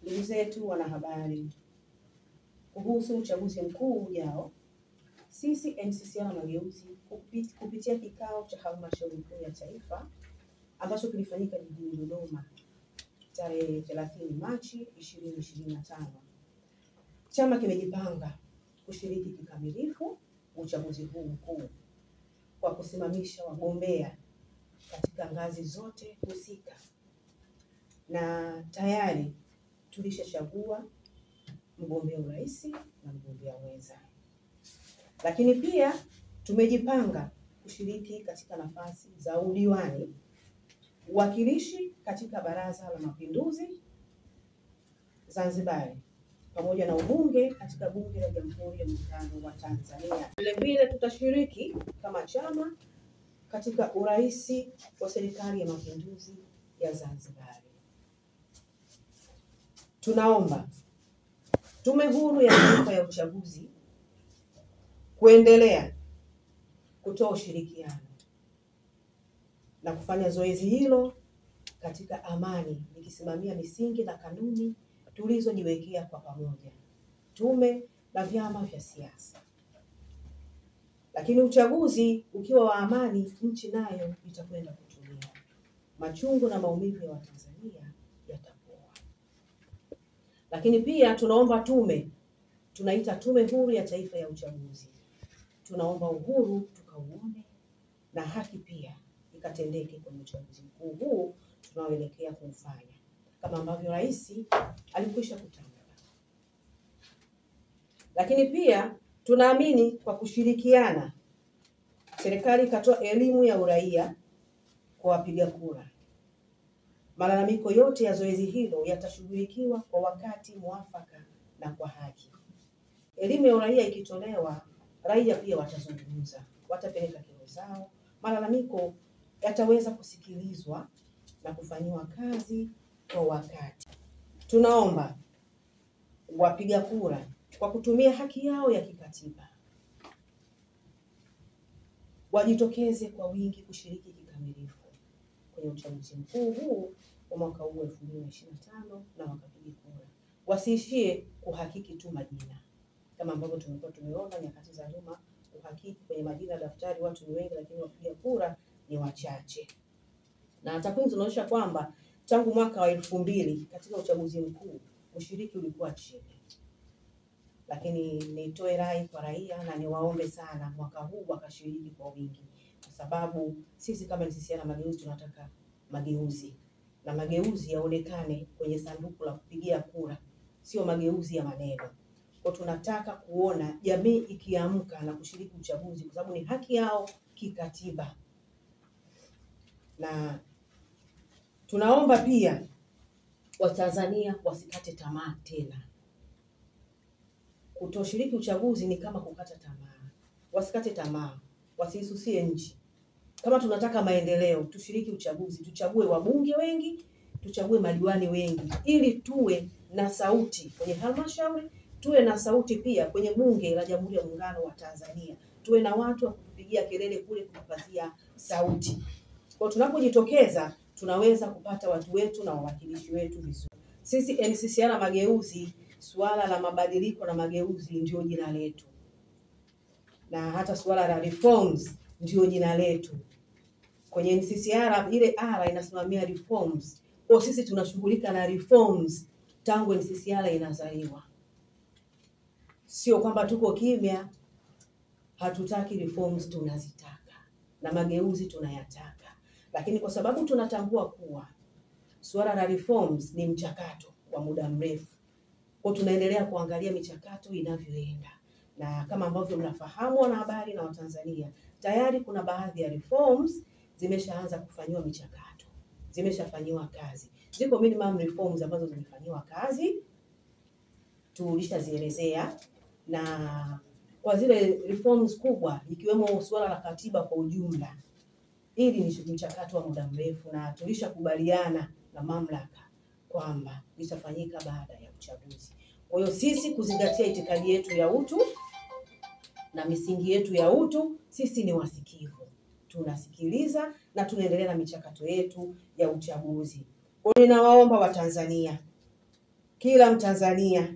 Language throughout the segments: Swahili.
Ndugu zetu wanahabari, kuhusu uchaguzi mkuu ujao, sisi NCCR Mageuzi kupitia kikao cha halmashauri kuu ya taifa ambacho kilifanyika jijini Dodoma tarehe 30 Machi 2025, chama kimejipanga kushiriki kikamilifu uchaguzi huu mkuu kwa kusimamisha wagombea katika ngazi zote husika, na tayari tulishachagua mgombea urais na mgombea mwenza. Lakini pia tumejipanga kushiriki katika nafasi za udiwani, uwakilishi katika Baraza la Mapinduzi Zanzibar, pamoja na ubunge katika Bunge la Jamhuri ya Muungano wa Tanzania. Vile tutashiriki kama chama katika urais wa Serikali ya Mapinduzi ya Zanzibar. Tunaomba Tume Huru ya Taifa ya Uchaguzi kuendelea kutoa ushirikiano na kufanya zoezi hilo katika amani, likisimamia misingi na kanuni tulizojiwekea kwa pamoja, tume na vyama vya siasa. Lakini uchaguzi ukiwa wa amani, nchi nayo itakwenda kutulia. Machungu na maumivu ya Watanzania yatapoa. Lakini pia tunaomba tunaita Tume Huru ya Taifa ya Uchaguzi. Tunaomba uhuru tukauone na haki pia ikatendeke kwenye uchaguzi mkuu huu tunaoelekea kufanya, kama ambavyo rais alikwisha kutangaza. Lakini pia tunaamini kwa kushirikiana, serikali ikatoa elimu ya uraia kwa wapiga kura. Malalamiko yote ya zoezi hilo yatashughulikiwa kwa wakati mwafaka na kwa haki. Elimu ya uraia ikitolewa, raia pia watazungumza, watapeleka kero zao, malalamiko yataweza kusikilizwa na kufanyiwa kazi kwa wakati. Tunaomba wapiga kura kwa kutumia haki yao ya kikatiba wajitokeze kwa wingi kushiriki kikamilifu kwenye uchaguzi mkuu huu wa mwaka huu 2025 na wakapiga kura. Wasiishie kuhakiki tu majina kama ambavyo tumekuwa tumeona nyakati za nyuma, kuhakiki kwenye majina daftari watu ni wengi lakini wapiga kura ni wachache. Na takwimu zinaonyesha kwamba tangu mwaka wa 2000 katika uchaguzi mkuu ushiriki ulikuwa chini. Lakini nitoe rai kwa raia na niwaombe sana mwaka huu wakashiriki kwa wingi, kwa sababu sisi kama NCCR Mageuzi tunataka mageuzi, na mageuzi yaonekane kwenye sanduku la kupigia kura, sio mageuzi ya maneno. Kwa tunataka kuona jamii ikiamka na kushiriki uchaguzi, kwa sababu ni haki yao kikatiba. Na tunaomba pia Watanzania wasikate tamaa tena. Kutoshiriki uchaguzi ni kama kukata tamaa. Wasikate tamaa, wasisusie nchi. Kama tunataka maendeleo, tushiriki uchaguzi, tuchague wabunge wengi, tuchague madiwani wengi, ili tuwe na sauti kwenye halmashauri, tuwe na sauti pia kwenye Bunge la Jamhuri ya Muungano wa Tanzania. Tuwe na watu wa kupigia kelele kule, kupatia sauti. Kwa tunapojitokeza, tunaweza kupata watu wetu na wawakilishi wetu vizuri. Sisi NCCR Mageuzi, suala la mabadiliko na mageuzi ndio jina letu. Na hata suala la reforms ndio jina letu. Kwenye NCCR ile R inasimamia reforms. Kwa sisi tunashughulika na reforms tangu NCCR inazaliwa. Sio kwamba tuko kimya, hatutaki reforms, tunazitaka. Na mageuzi tunayataka. Lakini kwa sababu tunatambua kuwa suala la reforms ni mchakato wa muda mrefu, kwa tunaendelea kuangalia michakato inavyoenda. Na kama ambavyo mnafahamu wanahabari na Watanzania, tayari kuna baadhi ya reforms zimeshaanza kufanywa michakato, zimeshafanywa kazi. Ziko minimum reforms ambazo zimefanywa kazi, tulishazielezea, na kwa zile reforms kubwa ikiwemo suala la katiba kwa ujumla, ili ni mchakato wa muda mrefu na tulishakubaliana na mamlaka kwamba litafanyika baada ya uchaguzi. Kwa hiyo sisi kuzingatia itikadi yetu ya utu na misingi yetu ya utu, sisi ni wasikivu. Tunasikiliza na tunaendelea na michakato yetu ya uchaguzi. Kwa hiyo ninawaomba Watanzania, kila Mtanzania,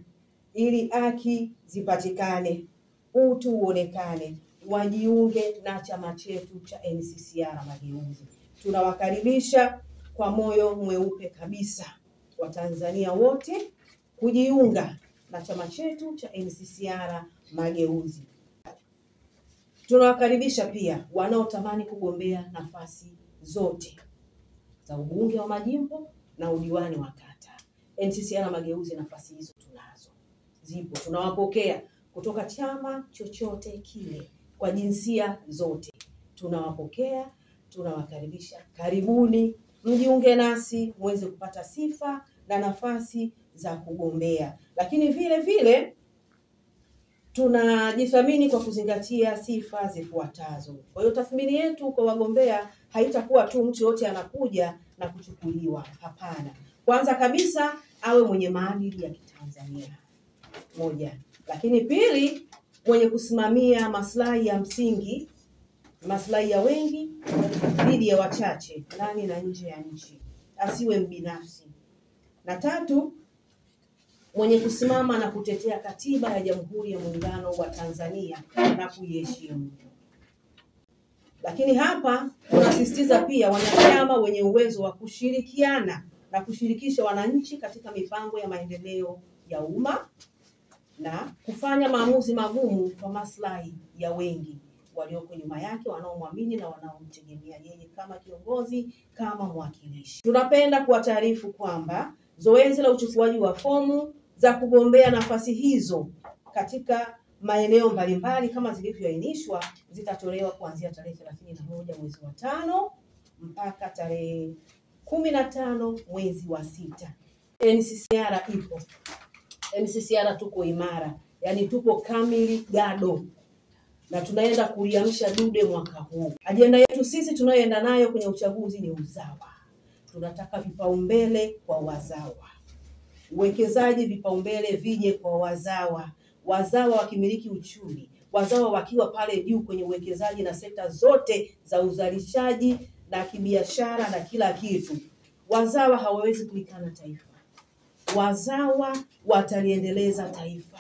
ili haki zipatikane, utu uonekane, wajiunge na chama chetu cha NCCR Mageuzi. Tunawakaribisha kwa moyo mweupe kabisa Watanzania wote kujiunga na chama chetu cha NCCR Mageuzi. Tunawakaribisha pia wanaotamani kugombea nafasi zote za ubunge wa majimbo na udiwani wa kata. NCCR Mageuzi nafasi hizo tunazo. Zipo, tunawapokea kutoka chama chochote kile kwa jinsia zote. Tunawapokea, tunawakaribisha. Karibuni, mjiunge nasi muweze kupata sifa na nafasi za kugombea. Lakini vile vile tunajithamini kwa kuzingatia sifa zifuatazo. Kwa hiyo tathmini yetu kwa wagombea haitakuwa tu mtu yote anakuja na kuchukuliwa. Hapana. Kwanza kabisa awe mwenye maadili ya Kitanzania. Moja. Lakini pili, mwenye kusimamia maslahi ya msingi, maslahi ya wengi dhidi ya wachache ndani na nje ya nchi. Asiwe mbinafsi. Na tatu, mwenye kusimama na kutetea katiba ya Jamhuri ya Muungano wa Tanzania na kuiheshimu. Lakini hapa tunasisitiza pia wanachama wenye uwezo wa kushirikiana na kushirikisha wananchi katika mipango ya maendeleo ya umma na kufanya maamuzi magumu kwa maslahi ya wengi walioko nyuma yake, wanaomwamini na wanaomtegemea yeye kama kiongozi, kama mwakilishi. Tunapenda kuwataarifu kwamba zoezi la uchukuaji wa fomu za kugombea nafasi hizo katika maeneo mbalimbali kama zilivyoainishwa zitatolewa kuanzia tarehe 31 mwezi wa 5 mpaka tarehe 15 mwezi wa 6. NCCR ipo. NCCR tuko imara, yani tuko kamili gado, na tunaenda kuliamsha dude mwaka huu. Ajenda yetu sisi tunayoenda nayo kwenye uchaguzi ni uzawa. Tunataka vipaumbele kwa wazawa. Uwekezaji vipaumbele vije kwa wazawa. Wazawa wakimiliki uchumi, wazawa wakiwa pale juu kwenye uwekezaji na sekta zote za uzalishaji na kibiashara na kila kitu. Wazawa hawawezi kulikana taifa. Wazawa wataliendeleza taifa.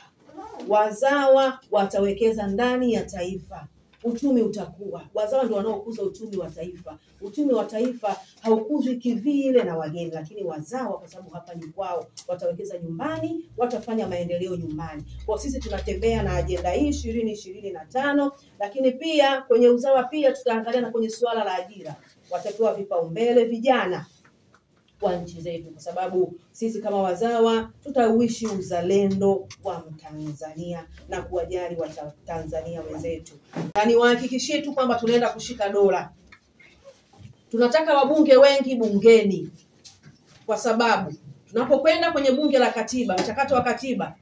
Wazawa watawekeza ndani ya taifa. Uchumi utakuwa. Wazawa ndio wanaokuza uchumi wa taifa. Uchumi wa taifa haukuzwi kivile na wageni, lakini wazawa kwa sababu hapa ni kwao, watawekeza nyumbani, watafanya maendeleo nyumbani. Kwa sisi tunatembea na ajenda hii 2025, lakini pia kwenye uzawa pia tutaangalia na kwenye suala la ajira. Watapewa vipaumbele vijana kwa nchi zetu, kwa sababu sisi kama wazawa tutauishi uzalendo wa Mtanzania na kuwajali wa Tanzania wenzetu. Na niwahakikishie tu kwamba tunaenda kushika dola. Tunataka wabunge wengi bungeni, kwa sababu tunapokwenda kwenye bunge la katiba, mchakato wa katiba,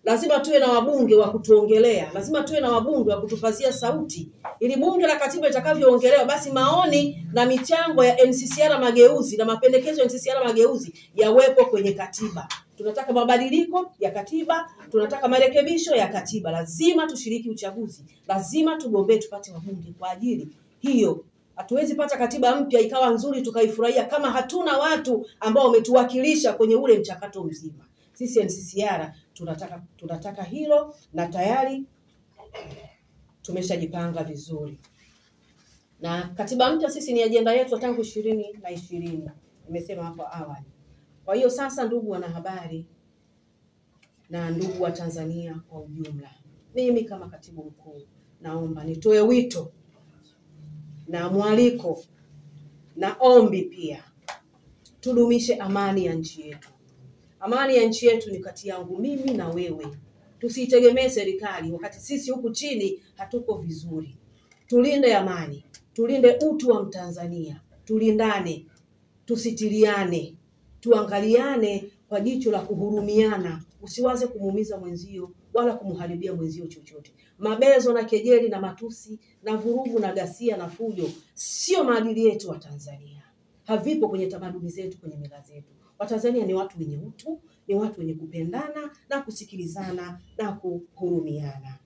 lazima tuwe na wabunge wa kutuongelea, lazima tuwe na wabunge wa kutupazia sauti, ili bunge la katiba itakavyoongelewa basi maoni na michango ya NCCR Mageuzi na mapendekezo ya NCCR Mageuzi yawepo kwenye katiba. Tunataka mabadiliko ya katiba, tunataka marekebisho ya katiba. Lazima tushiriki uchaguzi, lazima tugombee tupate wabunge. Kwa ajili hiyo hatuwezi pata katiba mpya ikawa nzuri tukaifurahia kama hatuna watu ambao wametuwakilisha kwenye ule mchakato mzima. Sisi NCCR tunataka hilo, na tayari tumeshajipanga vizuri. Na katiba mpya sisi ni ajenda yetu tangu 2020. Nimesema hapo awali. Kwa hiyo sasa, ndugu wanahabari na ndugu wa Tanzania kwa ujumla, mimi kama katibu mkuu naomba nitoe wito na mwaliko na ombi pia. Tudumishe amani ya nchi yetu. Amani ya nchi yetu ni kati yangu mimi na wewe. Tusitegemee serikali wakati sisi huku chini hatuko vizuri. Tulinde amani, tulinde utu wa Mtanzania, tulindane, tusitiriane, tuangaliane kwa jicho la kuhurumiana. Usiwaze kumuumiza mwenzio wala kumharibia mwenzio chochote. Mabezo na kejeli na matusi na vurugu na ghasia na fujo sio maadili yetu wa Tanzania. Havipo kwenye tamaduni zetu, kwenye mila zetu. Watanzania ni watu wenye utu, ni watu wenye kupendana na kusikilizana na kuhurumiana.